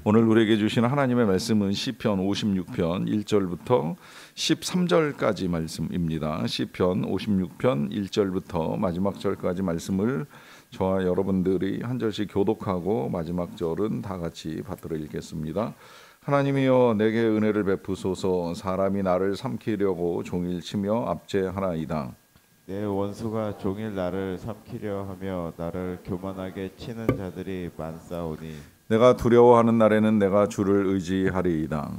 오늘 우리에게 주신 하나님의 말씀은 시편 56편 1절부터 13절까지 말씀입니다. 시편 56편 1절부터 마지막 절까지 말씀을 저와 여러분들이 한 절씩 교독하고 마지막 절은 다 같이 받들어 읽겠습니다. 하나님이여 내게 은혜를 베푸소서. 사람이 나를 삼키려고 종일 치며 압제하나이다. 내 원수가 종일 나를 삼키려 하며 나를 교만하게 치는 자들이 많사오니 내가 두려워하는 날에는 내가 주를 의지하리이다.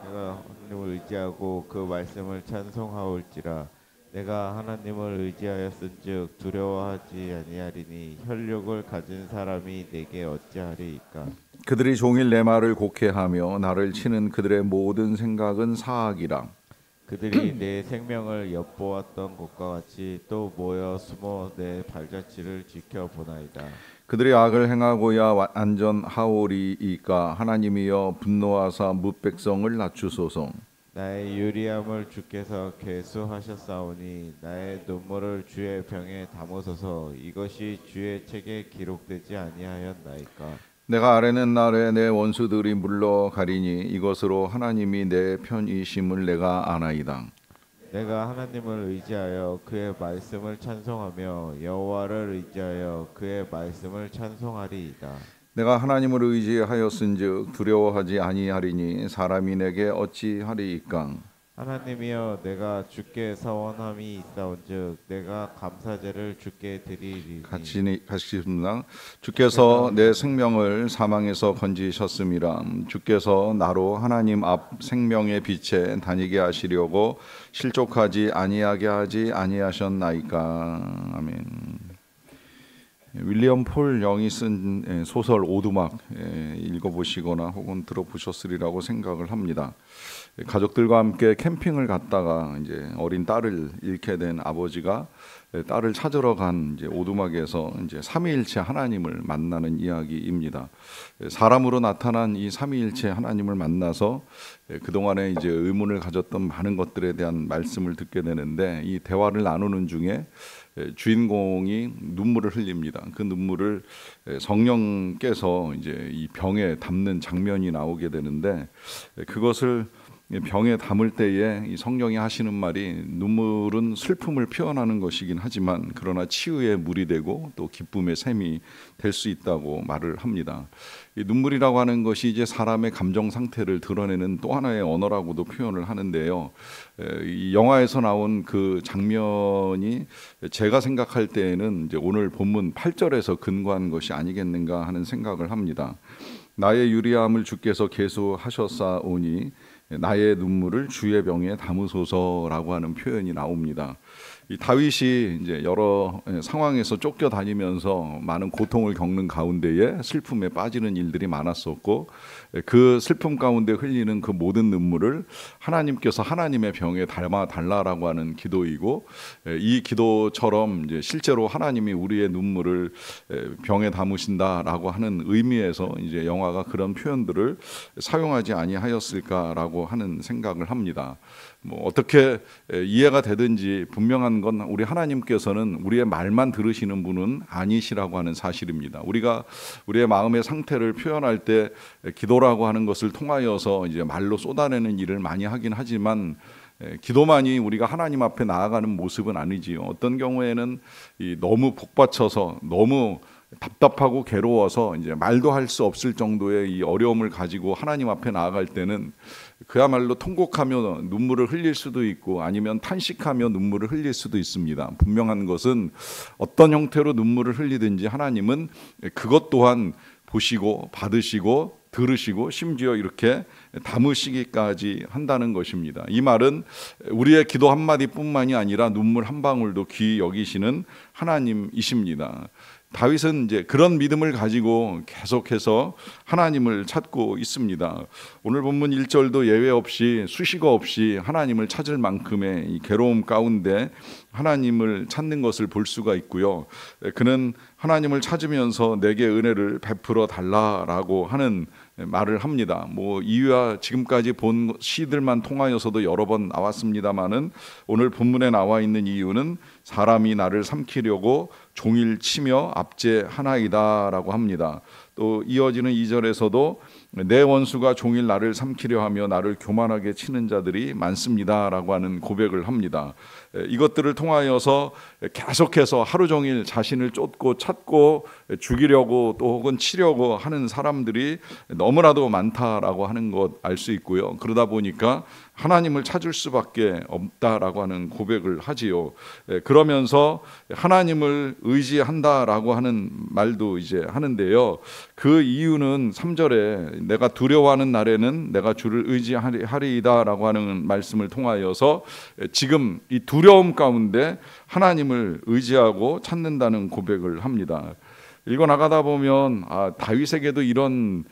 내가 하나님을 의지하고 그 말씀을 찬송하올지라. 내가 하나님을 의지하였은즉 두려워하지 아니하리니 혈육을 가진 사람이 내게 어찌하리이까. 그들이 종일 내 말을 곡해하며 나를 치는 그들의 모든 생각은 사악이라. 그들이 내 생명을 엿보았던 것과 같이 또 모여 숨어 내 발자취를 지켜보나이다. 그들이 악을 행하고야 안전하오리이까. 하나님이여 분노하사 뭇 백성을 낮추소서. 나의 유리함을 주께서 계수하셨사오니 나의 눈물을 주의 병에 담으소서. 이것이 주의 책에 기록되지 아니하였나이까. 내가 아뢰는 날에 내 원수들이 물러가리니 이것으로 하나님이 내 편이심을 내가 아나이다. 내가 하나님을 의지하여 그의 말씀을 찬송하며 여호와를 의지하여 그의 말씀을 찬송하리이다. 내가 하나님을 의지하였은즉 두려워하지 아니하리니 사람이 내게 어찌하리이까. 하나님이여 내가 주께 사원함이 있사온즉 내가 감사제를 주께 드리리니. 같이 읽습니다. 주께서 내 생명을 사망에서 건지셨음이라. 주께서 나로 하나님 앞 생명의 빛에 다니게 하시려고 실족하지 아니하게 하지 아니하셨나이까. 아멘. 윌리엄 폴 영이 쓴 소설 오두막 읽어보시거나 혹은 들어보셨으리라고 생각을 합니다. 가족들과 함께 캠핑을 갔다가 이제 어린 딸을 잃게 된 아버지가 딸을 찾으러 간 이제 오두막에서 이제 삼위일체 하나님을 만나는 이야기입니다. 사람으로 나타난 이 삼위일체 하나님을 만나서 그동안에 이제 의문을 가졌던 많은 것들에 대한 말씀을 듣게 되는데, 이 대화를 나누는 중에 주인공이 눈물을 흘립니다. 그 눈물을 성령께서 이제 이 병에 담는 장면이 나오게 되는데, 그것을 병에 담을 때에 이 성령이 하시는 말이 눈물은 슬픔을 표현하는 것이긴 하지만 그러나 치유의 물이 되고 또 기쁨의 샘이 될 수 있다고 말을 합니다. 이 눈물이라고 하는 것이 이제 사람의 감정 상태를 드러내는 또 하나의 언어라고도 표현을 하는데요. 이 영화에서 나온 그 장면이 제가 생각할 때에는 이제 오늘 본문 8절에서 근거한 것이 아니겠는가 하는 생각을 합니다. 나의 유리함을 주께서 계수하셨사오니 나의 눈물을 주의 병에 담으소서라고 하는 표현이 나옵니다. 이 다윗이 이제 여러 상황에서 쫓겨다니면서 많은 고통을 겪는 가운데에 슬픔에 빠지는 일들이 많았었고, 그 슬픔 가운데 흘리는 그 모든 눈물을 하나님께서 하나님의 병에 담아 달라라고 하는 기도이고, 이 기도처럼 이제 실제로 하나님이 우리의 눈물을 병에 담으신다라고 하는 의미에서 이제 영화가 그런 표현들을 사용하지 아니하였을까라고 하는 생각을 합니다. 뭐 어떻게 이해가 되든지 분명한 건 우리 하나님께서는 우리의 말만 들으시는 분은 아니시라고 하는 사실입니다. 우리가 우리의 마음의 상태를 표현할 때 기도라고 하는 것을 통하여서 이제 말로 쏟아내는 일을 많이 하긴 하지만, 기도만이 우리가 하나님 앞에 나아가는 모습은 아니지요. 어떤 경우에는 너무 복받쳐서 너무 답답하고 괴로워서 이제 말도 할 수 없을 정도의 이 어려움을 가지고 하나님 앞에 나아갈 때는 그야말로 통곡하며 눈물을 흘릴 수도 있고 아니면 탄식하며 눈물을 흘릴 수도 있습니다. 분명한 것은 어떤 형태로 눈물을 흘리든지 하나님은 그것 또한 보시고 받으시고 들으시고 심지어 이렇게 담으시기까지 한다는 것입니다. 이 말은 우리의 기도 한마디뿐만이 아니라 눈물 한 방울도 귀히 여기시는 하나님이십니다. 다윗은 이제 그런 믿음을 가지고 계속해서 하나님을 찾고 있습니다. 오늘 본문 1절도 예외 없이 수식어 없이 하나님을 찾을 만큼의 이 괴로움 가운데 하나님을 찾는 것을 볼 수가 있고요. 그는 하나님을 찾으면서 내게 은혜를 베풀어 달라라고 하는 말을 합니다. 뭐 이유야 지금까지 본 시들만 통하여서도 여러 번 나왔습니다마는 오늘 본문에 나와 있는 이유는 사람이 나를 삼키려고 종일 치며 압제하나이다라고 합니다. 또 이어지는 2절에서도 내 원수가 종일 나를 삼키려 하며 나를 교만하게 치는 자들이 많습니다라고 하는 고백을 합니다. 이것들을 통하여서 계속해서 하루 종일 자신을 쫓고 찾고 죽이려고 또 혹은 치려고 하는 사람들이 너무나도 많다라고 하는 것 알 수 있고요. 그러다 보니까 하나님을 찾을 수밖에 없다라고 하는 고백을 하지요. 그러면서 하나님을 의지한다라고 하는 말도 이제 하는데요. 그 이유는 3절에 내가 두려워하는 날에는 내가 주를 의지하리이다라고 하는 말씀을 통하여서 지금 이 두려움 가운데 하나님을 의지하고 찾는다는 고백을 합니다. 읽어나가다 보면 다윗에게도 이런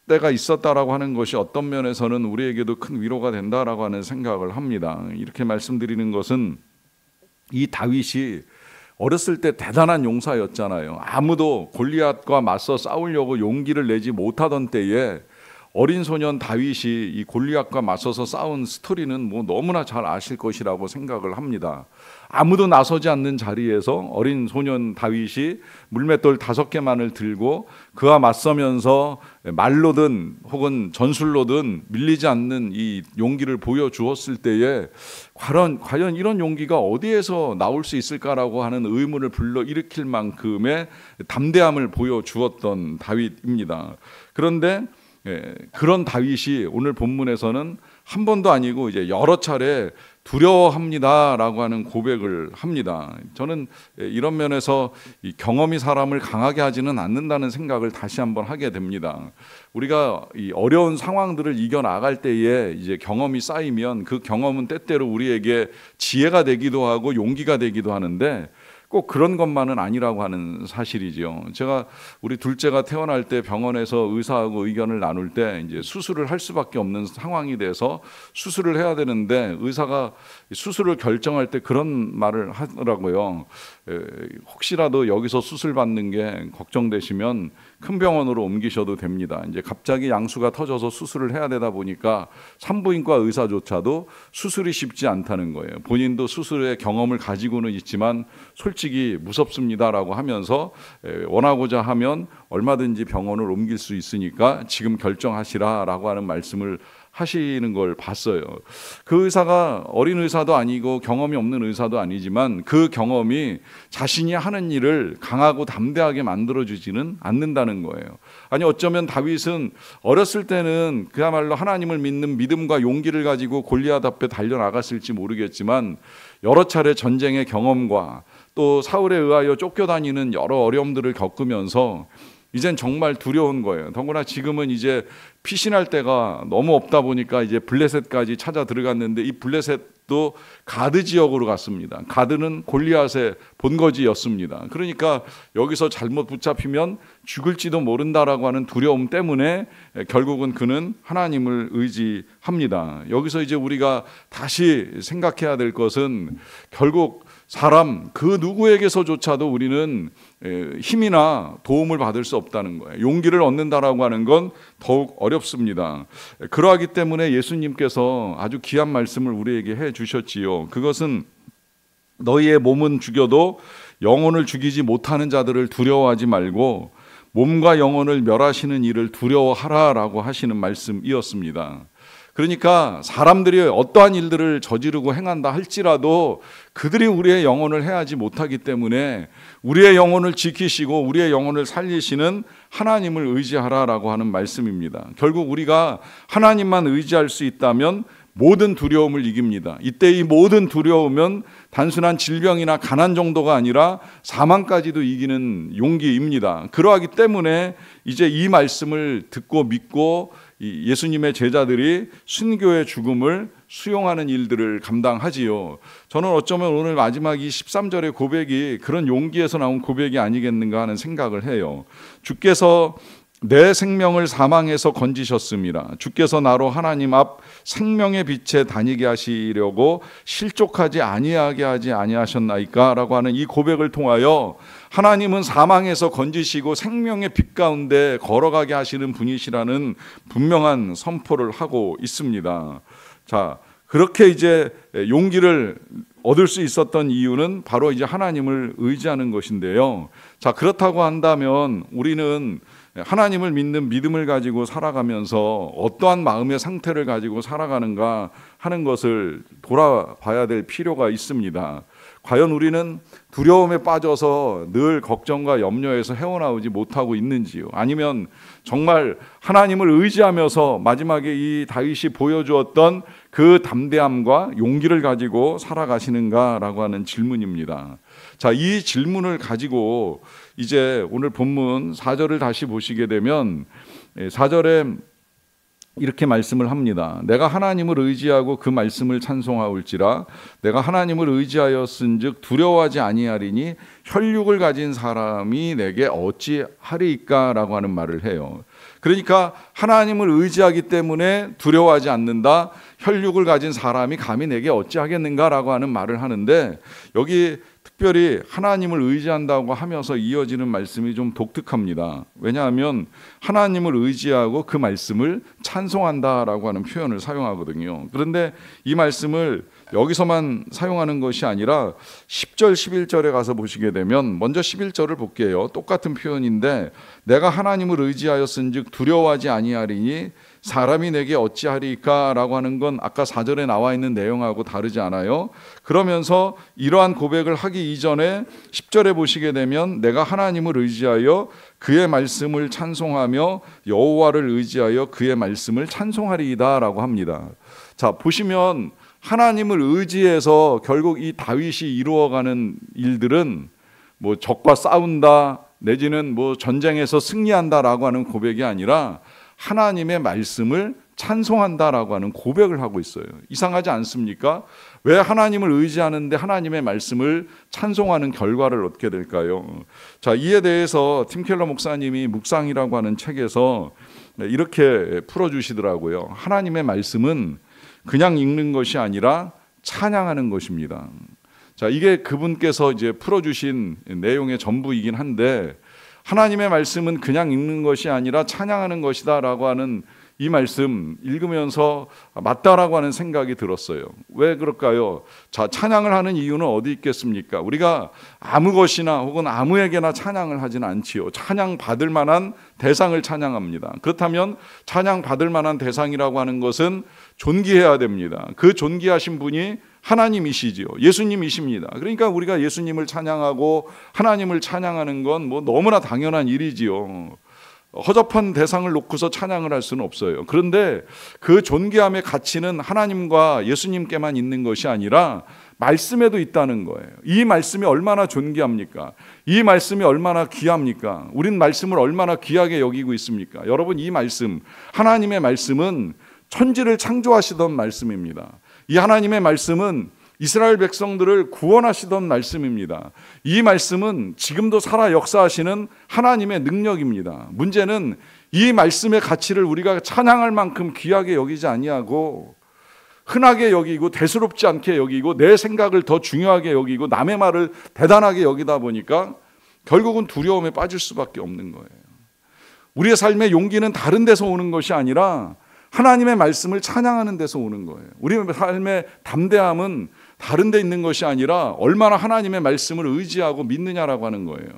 때가 있었다라고 하는 것이 어떤 면에서는 우리에게도 큰 위로가 된다라고 하는 생각을 합니다. 이렇게 말씀드리는 것은 이 다윗이 어렸을 때 대단한 용사였잖아요. 아무도 골리앗과 맞서 싸우려고 용기를 내지 못하던 때에 어린 소년 다윗이 이 골리앗과 맞서서 싸운 스토리는 뭐 너무나 잘 아실 것이라고 생각을 합니다. 아무도 나서지 않는 자리에서 어린 소년 다윗이 물맷돌 5개만을 들고 그와 맞서면서 말로든 혹은 전술로든 밀리지 않는 이 용기를 보여주었을 때에 과연 이런 용기가 어디에서 나올 수 있을까라고 하는 의문을 불러일으킬 만큼의 담대함을 보여주었던 다윗입니다. 그런데 그런 다윗이 오늘 본문에서는 한 번도 아니고 이제 여러 차례 두려워합니다라고 하는 고백을 합니다. 저는 이런 면에서 이 경험이 사람을 강하게 하지는 않는다는 생각을 다시 한번 하게 됩니다. 우리가 이 어려운 상황들을 이겨나갈 때에 이제 경험이 쌓이면 그 경험은 때때로 우리에게 지혜가 되기도 하고 용기가 되기도 하는데 꼭 그런 것만은 아니라고 하는 사실이죠. 제가 우리 둘째가 태어날 때 병원에서 의사하고 의견을 나눌 때 이제 수술을 할 수밖에 없는 상황이 돼서 수술을 해야 되는데 의사가 수술을 결정할 때 그런 말을 하더라고요. 혹시라도 여기서 수술 받는 게 걱정되시면 큰 병원으로 옮기셔도 됩니다. 이제 갑자기 양수가 터져서 수술을 해야 되다 보니까 산부인과 의사조차도 수술이 쉽지 않다는 거예요. 본인도 수술의 경험을 가지고는 있지만 솔직히 무섭습니다라고 하면서 원하고자 하면 얼마든지 병원을 옮길 수 있으니까 지금 결정하시라라고 하는 말씀을 하시는 걸 봤어요. 그 의사가 어린 의사도 아니고 경험이 없는 의사도 아니지만 그 경험이 자신이 하는 일을 강하고 담대하게 만들어주지는 않는다는 거예요. 아니 어쩌면 다윗은 어렸을 때는 그야말로 하나님을 믿는 믿음과 용기를 가지고 골리앗 앞에 달려나갔을지 모르겠지만 여러 차례 전쟁의 경험과 또 사울에 의하여 쫓겨다니는 여러 어려움들을 겪으면서 이젠 정말 두려운 거예요. 더구나 지금은 이제 피신할 데가 너무 없다 보니까 이제 블레셋까지 찾아 들어갔는데 이 블레셋도 가드 지역으로 갔습니다. 가드는 골리앗의 본거지였습니다. 그러니까 여기서 잘못 붙잡히면 죽을지도 모른다라고 하는 두려움 때문에 결국은 그는 하나님을 의지합니다. 여기서 이제 우리가 다시 생각해야 될 것은 결국 사람 그 누구에게서조차도 우리는 힘이나 도움을 받을 수 없다는 거예요. 용기를 얻는다라고 하는 건 더욱 어렵습니다. 그러하기 때문에 예수님께서 아주 귀한 말씀을 우리에게 해 주셨지요. 그것은 너희의 몸은 죽여도 영혼을 죽이지 못하는 자들을 두려워하지 말고 몸과 영혼을 멸하시는 일을 두려워하라라고 하시는 말씀이었습니다. 그러니까 사람들이 어떠한 일들을 저지르고 행한다 할지라도 그들이 우리의 영혼을 해하지 못하기 때문에 우리의 영혼을 지키시고 우리의 영혼을 살리시는 하나님을 의지하라라고 하는 말씀입니다. 결국 우리가 하나님만 의지할 수 있다면 모든 두려움을 이깁니다. 이때 이 모든 두려움은 단순한 질병이나 가난 정도가 아니라 사망까지도 이기는 용기입니다. 그러하기 때문에 이제 이 말씀을 듣고 믿고 예수님의 제자들이 순교의 죽음을 수용하는 일들을 감당하지요. 저는 어쩌면 오늘 마지막 이 13절의 고백이 그런 용기에서 나온 고백이 아니겠는가 하는 생각을 해요. 주께서 내 생명을 사망에서 건지셨습니다. 주께서 나로 하나님 앞 생명의 빛에 다니게 하시려고 실족하지 아니하게 하지 아니하셨나이까? 라고 하는 이 고백을 통하여 하나님은 사망에서 건지시고 생명의 빛 가운데 걸어가게 하시는 분이시라는 분명한 선포를 하고 있습니다. 자, 그렇게 이제 용기를 얻을 수 있었던 이유는 바로 이제 하나님을 의지하는 것인데요. 자, 그렇다고 한다면 우리는 하나님을 믿는 믿음을 가지고 살아가면서 어떠한 마음의 상태를 가지고 살아가는가 하는 것을 돌아봐야 될 필요가 있습니다. 과연 우리는 두려움에 빠져서 늘 걱정과 염려에서 헤어나오지 못하고 있는지요? 아니면 정말 하나님을 의지하면서 마지막에 이 다윗이 보여주었던 그 담대함과 용기를 가지고 살아가시는가라고 하는 질문입니다. 자, 이 질문을 가지고 이제 오늘 본문 4절을 다시 보시게 되면 4절에 이렇게 말씀을 합니다. 내가 하나님을 의지하고 그 말씀을 찬송하올지라 내가 하나님을 의지하였은즉 두려워하지 아니하리니 혈육을 가진 사람이 내게 어찌하리이까라고 하는 말을 해요. 그러니까 하나님을 의지하기 때문에 두려워하지 않는다. 혈육을 가진 사람이 감히 내게 어찌하겠는가라고 하는 말을 하는데 여기 특별히 하나님을 의지한다고 하면서 이어지는 말씀이 좀 독특합니다. 왜냐하면 하나님을 의지하고 그 말씀을 찬송한다라고 하는 표현을 사용하거든요. 그런데 이 말씀을 여기서만 사용하는 것이 아니라 10절, 11절에 가서 보시게 되면 먼저 11절을 볼게요. 똑같은 표현인데 내가 하나님을 의지하였은즉 두려워하지 아니하리니 사람이 내게 어찌하리까 라고 하는 건 아까 4절에 나와 있는 내용하고 다르지 않아요. 그러면서 이러한 고백을 하기 이전에 10절에 보시게 되면 내가 하나님을 의지하여 그의 말씀을 찬송하며 여호와를 의지하여 그의 말씀을 찬송하리이다 라고 합니다. 자, 보시면 하나님을 의지해서 결국 이 다윗이 이루어가는 일들은 뭐 적과 싸운다 내지는 뭐 전쟁에서 승리한다라고 하는 고백이 아니라 하나님의 말씀을 찬송한다라고 하는 고백을 하고 있어요. 이상하지 않습니까? 왜 하나님을 의지하는데 하나님의 말씀을 찬송하는 결과를 얻게 될까요? 자, 이에 대해서 팀 켈러 목사님이 묵상이라고 하는 책에서 이렇게 풀어주시더라고요. 하나님의 말씀은 그냥 읽는 것이 아니라 찬양하는 것입니다. 자, 이게 그분께서 이제 풀어주신 내용의 전부이긴 한데 하나님의 말씀은 그냥 읽는 것이 아니라 찬양하는 것이다라고 하는 이 말씀 읽으면서 맞다라고 하는 생각이 들었어요. 왜 그럴까요? 자, 찬양을 하는 이유는 어디 있겠습니까? 우리가 아무 것이나 혹은 아무에게나 찬양을 하지는 않지요. 찬양 받을 만한 대상을 찬양합니다. 그렇다면 찬양 받을 만한 대상이라고 하는 것은 존귀해야 됩니다. 그 존귀하신 분이 하나님이시지요. 예수님이십니다. 그러니까 우리가 예수님을 찬양하고 하나님을 찬양하는 건 뭐 너무나 당연한 일이지요. 허접한 대상을 놓고서 찬양을 할 수는 없어요. 그런데 그 존귀함의 가치는 하나님과 예수님께만 있는 것이 아니라 말씀에도 있다는 거예요. 이 말씀이 얼마나 존귀합니까? 이 말씀이 얼마나 귀합니까? 우린 말씀을 얼마나 귀하게 여기고 있습니까? 여러분, 이 말씀, 하나님의 말씀은 천지를 창조하시던 말씀입니다. 이 하나님의 말씀은 이스라엘 백성들을 구원하시던 말씀입니다. 이 말씀은 지금도 살아 역사하시는 하나님의 능력입니다. 문제는 이 말씀의 가치를 우리가 찬양할 만큼 귀하게 여기지 아니하고 흔하게 여기고 대수롭지 않게 여기고 내 생각을 더 중요하게 여기고 남의 말을 대단하게 여기다 보니까 결국은 두려움에 빠질 수밖에 없는 거예요. 우리의 삶의 용기는 다른 데서 오는 것이 아니라 하나님의 말씀을 찬양하는 데서 오는 거예요. 우리의 삶의 담대함은 다른 데 있는 것이 아니라 얼마나 하나님의 말씀을 의지하고 믿느냐라고 하는 거예요.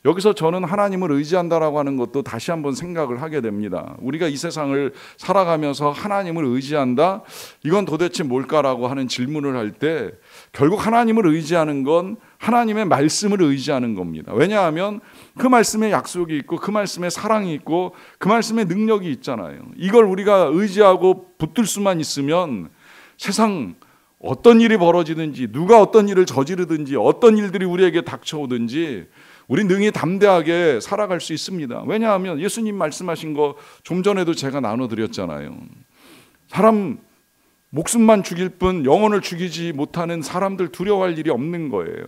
여기서 저는 하나님을 의지한다라고 하는 것도 다시 한번 생각을 하게 됩니다. 우리가 이 세상을 살아가면서 하나님을 의지한다? 이건 도대체 뭘까라고 하는 질문을 할 때 결국 하나님을 의지하는 건 하나님의 말씀을 의지하는 겁니다. 왜냐하면 그 말씀에 약속이 있고 그 말씀에 사랑이 있고 그 말씀에 능력이 있잖아요. 이걸 우리가 의지하고 붙들 수만 있으면 세상 어떤 일이 벌어지든지 누가 어떤 일을 저지르든지 어떤 일들이 우리에게 닥쳐오든지 우리 능히 담대하게 살아갈 수 있습니다. 왜냐하면 예수님 말씀하신 거 좀 전에도 제가 나눠드렸잖아요. 사람 목숨만 죽일 뿐 영혼을 죽이지 못하는 사람들 두려워할 일이 없는 거예요.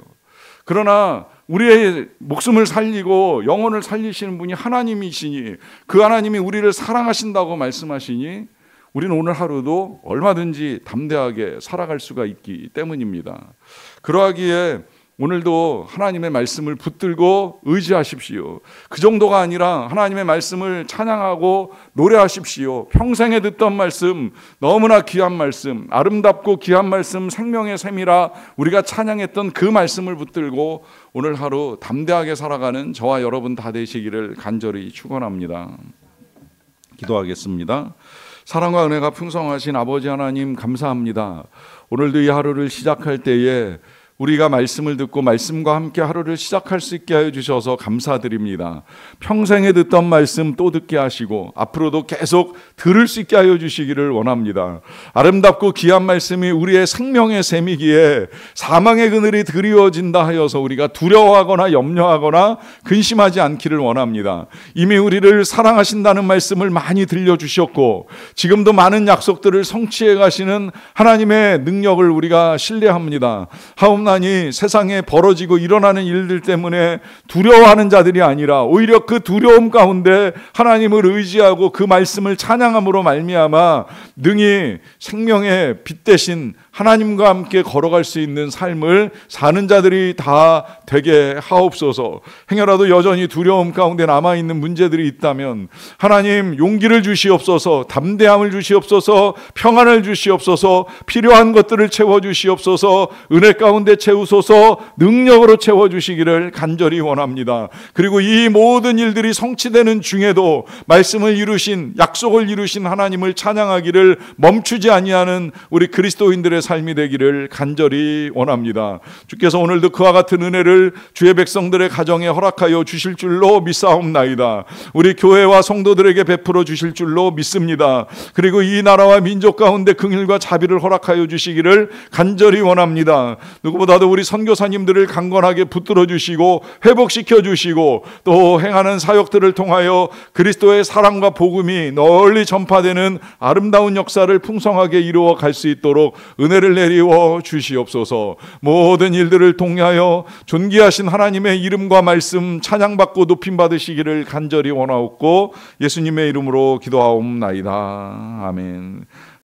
그러나 우리의 목숨을 살리고 영혼을 살리시는 분이 하나님이시니 그 하나님이 우리를 사랑하신다고 말씀하시니 우리는 오늘 하루도 얼마든지 담대하게 살아갈 수가 있기 때문입니다. 그러하기에 오늘도 하나님의 말씀을 붙들고 의지하십시오. 그 정도가 아니라 하나님의 말씀을 찬양하고 노래하십시오. 평생에 듣던 말씀, 너무나 귀한 말씀, 아름답고 귀한 말씀, 생명의 샘이라 우리가 찬양했던 그 말씀을 붙들고 오늘 하루 담대하게 살아가는 저와 여러분 다 되시기를 간절히 축원합니다. 기도하겠습니다. 사랑과 은혜가 풍성하신 아버지 하나님 감사합니다. 오늘도 이 하루를 시작할 때에 우리가 말씀을 듣고 말씀과 함께 하루를 시작할 수 있게 하여 주셔서 감사드립니다. 평생에 듣던 말씀 또 듣게 하시고 앞으로도 계속 들을 수 있게 하여 주시기를 원합니다. 아름답고 귀한 말씀이 우리의 생명의 샘이기에 사망의 그늘이 드리워진다 하여서 우리가 두려워하거나 염려하거나 근심하지 않기를 원합니다. 이미 우리를 사랑하신다는 말씀을 많이 들려주셨고 지금도 많은 약속들을 성취해 가시는 하나님의 능력을 우리가 신뢰합니다. 하옵나니 세상에 벌어지고 일어나는 일들 때문에 두려워하는 자들이 아니라 오히려 그 두려움 가운데 하나님을 의지하고 그 말씀을 찬양함으로 말미암아 능히 생명의 빛 대신 하나님과 함께 걸어갈 수 있는 삶을 사는 자들이 다 되게 하옵소서. 행여라도 여전히 두려움 가운데 남아있는 문제들이 있다면 하나님 용기를 주시옵소서, 담대함을 주시옵소서, 평안을 주시옵소서, 필요한 것들을 채워주시옵소서, 은혜 가운데 채우소서, 능력으로 채워주시기를 간절히 원합니다. 그리고 이 모든 일들이 성취되는 중에도 말씀을 이루신, 약속을 이루신 하나님을 찬양하기를 멈추지 아니하는 우리 그리스도인들의 삶이 되기를 간절히 원합니다. 주께서 오늘도 그와 같은 은혜를 주의 백성들의 가정에 허락하여 주실 줄로 믿사옵나이다. 우리 교회와 성도들에게 베풀어 주실 줄로 믿습니다. 그리고 이 나라와 민족 가운데 긍휼과 자비를 허락하여 주시기를 간절히 원합니다. 누구보다도 우리 선교사님들을 강건하게 붙들어 주시고 회복시켜 주시고 또 행하는 사역들을 통하여 그리스도의 사랑과 복음이 널리 전파되는 아름다운 역사를 풍성하게 이루어 갈 수 있도록 은혜를 내리워 주시옵소서. 모든 일들을 통하여 존귀하신 하나님의 이름과 말씀 찬양받고 높임받으시기를 간절히 원하옵고 예수님의 이름으로 기도하옵나이다. 아멘.